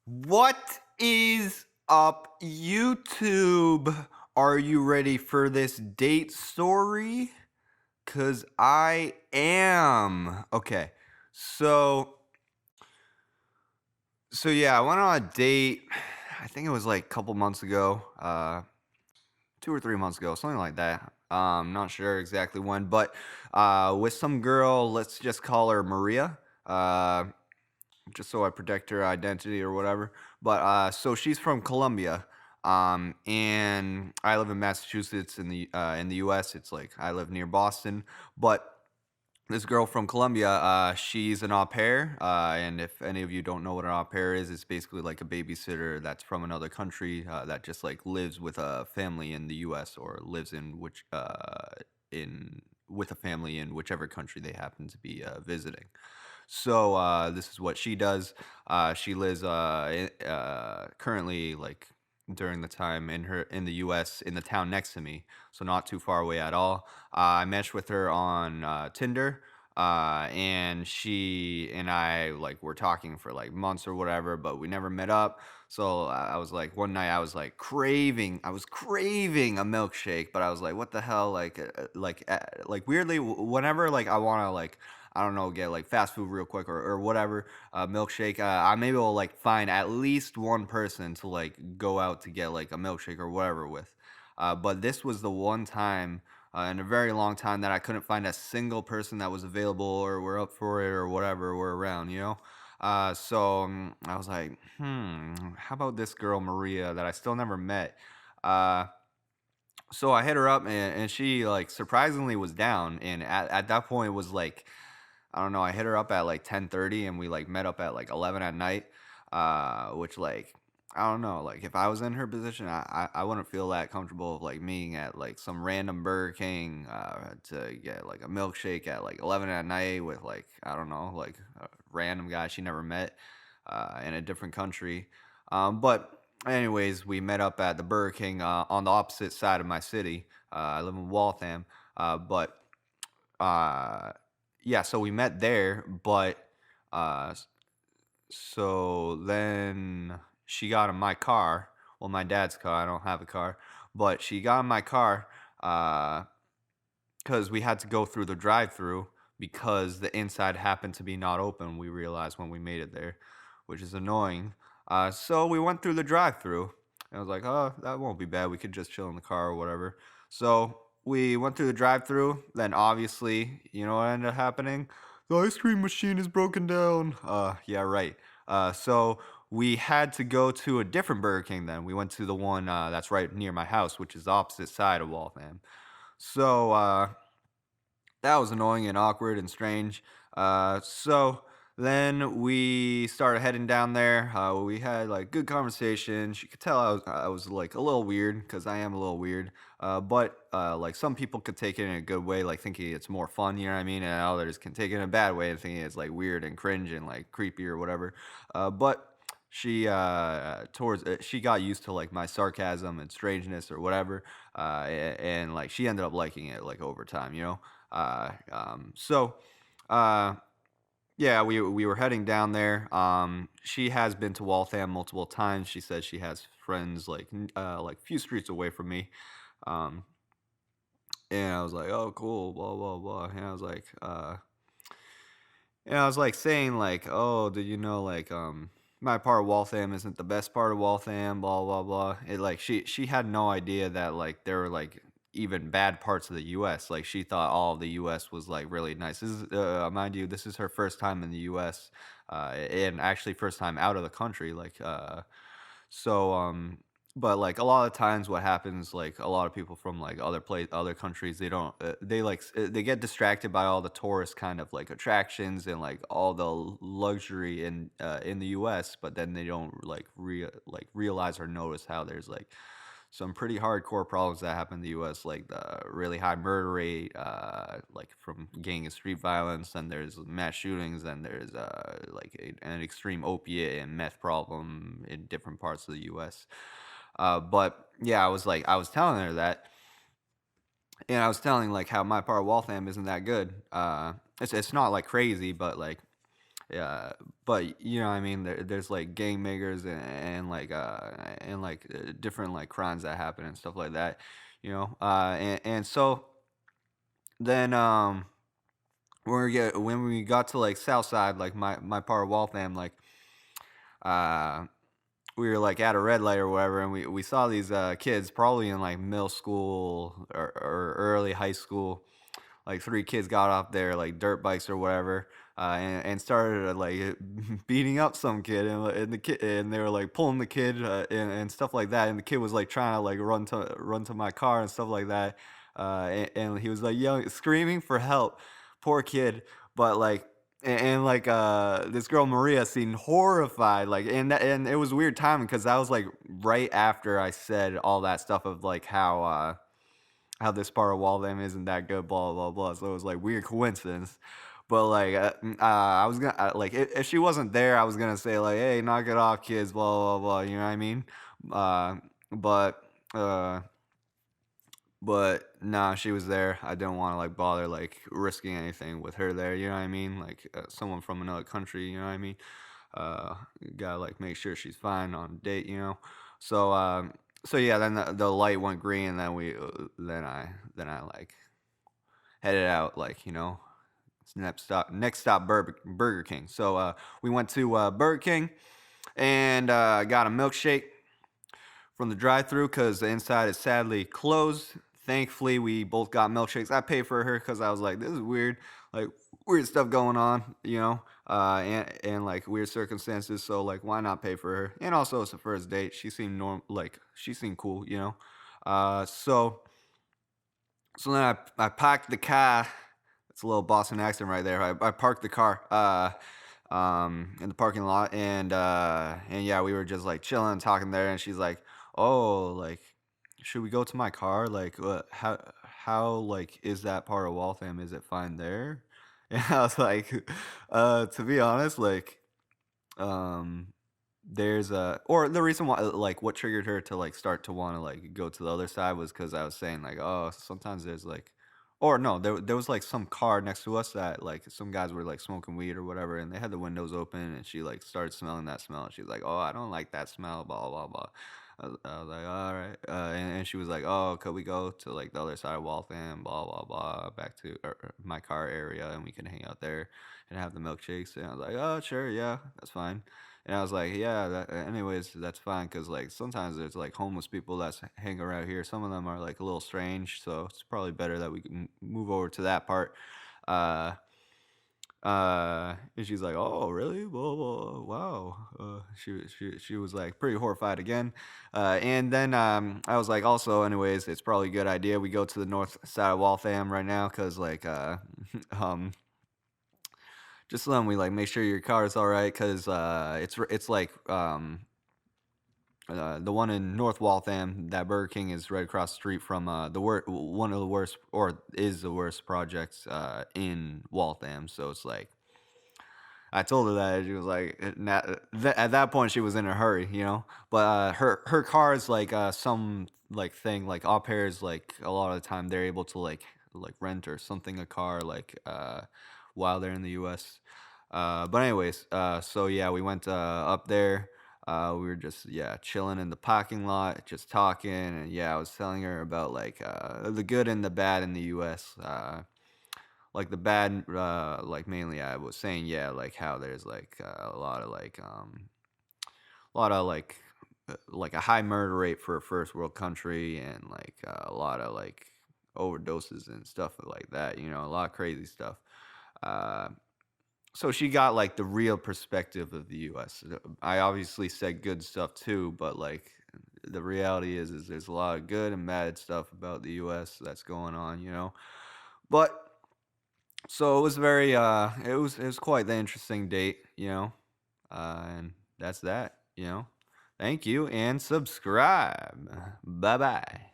What is up, YouTube? Are you ready for this date story? Cause I am. Okay. So yeah, I went on a date. I think it was like a couple months ago, 2 or 3 months ago, something like that. Not sure exactly when, but with some girl, let's just call her Maria. Just so I protect her identity or whatever. But so she's from Colombia, and I live in Massachusetts in the U.S. It's like I live near Boston, but this girl from Colombia, she's an au pair, and if any of you don't know what an au pair is, it's basically like a babysitter that's from another country that just like lives with a family in the U.S. or lives in with a family in whichever country they happen to be visiting. So this is what she does. She lives currently like during the time in the U.S. in the town next to me, so not too far away at all. I matched with her on Tinder, and she and I like were talking for like months or whatever, but we never met up. So I was like, one night I was craving a milkshake, but I was like, what the hell, like weirdly, whenever like I want to like I don't know, get like fast food real quick or whatever, milkshake. I'm able to like find at least one person to like go out to get like a milkshake or whatever with. But this was the one time in a very long time that I couldn't find a single person that was available or were up for it or whatever were around, you know? So I was like, how about this girl, Maria, that I still never met? Uh, so I hit her up and she like surprisingly was down. And at that point it was like, I don't know. I hit her up at like 10:30, and we like met up at like 11 at night. Which like I don't know. Like if I was in her position, I wouldn't feel that comfortable of like meeting at like some random Burger King to get like a milkshake at like 11 at night with like I don't know like a random guy she never met in a different country. But anyways, we met up at the Burger King on the opposite side of my city. I live in Waltham, but uh yeah, so we met there, but s- so then she got in my car, well my dad's car, I don't have a car, but she got in my car uh cuz we had to go through the drive-through because the inside happened to be not open. We realized when we made it there, which is annoying. So we went through the drive-through. And I was like, "Oh, that won't be bad. We could just chill in the car or whatever." So we went through the drive-through. Then obviously, you know what ended up happening? The ice cream machine is broken down. Yeah, right. So we had to go to a different Burger King then. We went to the one that's right near my house, which is the opposite side of Waltham. So that was annoying and awkward and strange. So then we started heading down there. We had like good conversation. She could tell I was like a little weird because I am a little weird. But like some people could take it in a good way, like thinking it's more fun. You know what I mean? And others can take it in a bad way and thinking it's like weird and cringe and like creepy or whatever. But she got used to like my sarcasm and strangeness or whatever, and like she ended up liking it like over time, you know. So, uh, yeah, we were heading down there. She has been to Waltham multiple times. She says she has friends like a few streets away from me. Um, and I was like, oh, cool, blah blah blah. And I was like saying like, oh, did you know like my part of Waltham isn't the best part of Waltham, blah blah blah. It like she had no idea that like there were like even bad parts of the US. Like she thought all of the US was like really nice. This is mind you, this is her first time in the US, and actually first time out of the country. So, but like a lot of times, what happens, like a lot of people from like other countries, they don't, they get distracted by all the tourist kind of like attractions and like all the luxury in the U.S., but then they don't like realize or notice how there's like some pretty hardcore problems that happen in the U.S., like the really high murder rate, like from gang and street violence, and there's mass shootings, and there's an extreme opiate and meth problem in different parts of the U.S. But yeah, I was telling her that, and I was telling like how my part of Waltham isn't that good. It's not like crazy, but like yeah, but you know what I mean. There's like gang makers and different like crimes that happen and stuff like that. And so then when we got to like South Side, like my part of Waltham, like uh we were like at a red light or whatever, and we saw these kids probably in like middle school or early high school. Like three kids got off their like dirt bikes or whatever, and started like beating up some kid, and they were like pulling the kid and stuff like that, and the kid was like trying to like run to my car and stuff like that, and he was like yelling, screaming for help, poor kid, but like. This girl Maria seemed horrified, like, and it was weird timing because that was like right after I said all that stuff of like how this part of Waltham isn't that good, blah blah blah. So it was like weird coincidence. But like, I was gonna like if she wasn't there, I was gonna say like, hey, knock it off, kids, blah blah blah. You know what I mean? Uh, but uh, but nah, she was there. I didn't want to like bother like risking anything with her there. You know what I mean? Like someone from another country. You know what I mean? Uh, gotta like make sure she's fine on a date. So yeah, then the light went green, and then I like headed out, like next stop Burger King. So we went to Burger King and got a milkshake from the drive-through because the inside is sadly closed. Thankfully, we both got milkshakes. I paid for her because I was like, this is weird, like weird stuff going on, and like weird circumstances. So like, why not pay for her? And also, it's the first date. She seemed like she seemed cool, you know. So then I parked the car. It's a little Boston accent right there. I parked the car in the parking lot, and yeah, we were just like chilling, talking there, and she's like, "Oh, like, should we go to my car? Like, how like is that part of Waltham? Is it fine there?" And I was like, to be honest, like, um, there's a or the reason why like what triggered her to like start to want to like go to the other side was because I was saying like, oh, sometimes there's like, or no, there was like some car next to us that like some guys were like smoking weed or whatever, and they had the windows open, and she like started smelling that smell, and she's like, oh, I don't like that smell, blah blah blah. I was like, all right, and she was like, oh, could we go to like the other side of Waltham, blah blah blah, back to my car area, and we can hang out there and have the milkshakes. And I was like, oh, sure, yeah, that's fine. And I was like, yeah, anyways, that's fine. Cause like sometimes there's like homeless people that hang around here. Some of them are like a little strange. So it's probably better that we can move over to that part. Uh, and she's like, oh, really? Well, wow. She was like pretty horrified again. And then I was like, also, anyways, it's probably a good idea we go to the north side of Waltham right now. Cause like, um, just so then we like make sure your car is all right, because it's like the one in North Waltham, that Burger King is right across the street from one of the worst, or is the worst projects in Waltham. So it's like I told her that, and she was like, at that point she was in a hurry, you know. But her car is like some like thing like au pairs, like a lot of the time they're able to like rent or something a car like while they're in the U.S. But anyways, so yeah, we went up there. We were just chilling in the parking lot, just talking, and yeah, I was telling her about like the good and the bad in the U.S. Like the bad, like mainly I was saying, yeah, like how there's like a lot of like a high murder rate for a first world country, and like a lot of like overdoses and stuff like that. You know, a lot of crazy stuff. Uh, so she got like the real perspective of the U.S. I obviously said good stuff too, but like the reality is there's a lot of good and bad stuff about the U.S. that's going on, you know. But so it was it was quite the interesting date, you know. And that's that, you know. Thank you and subscribe. Bye bye.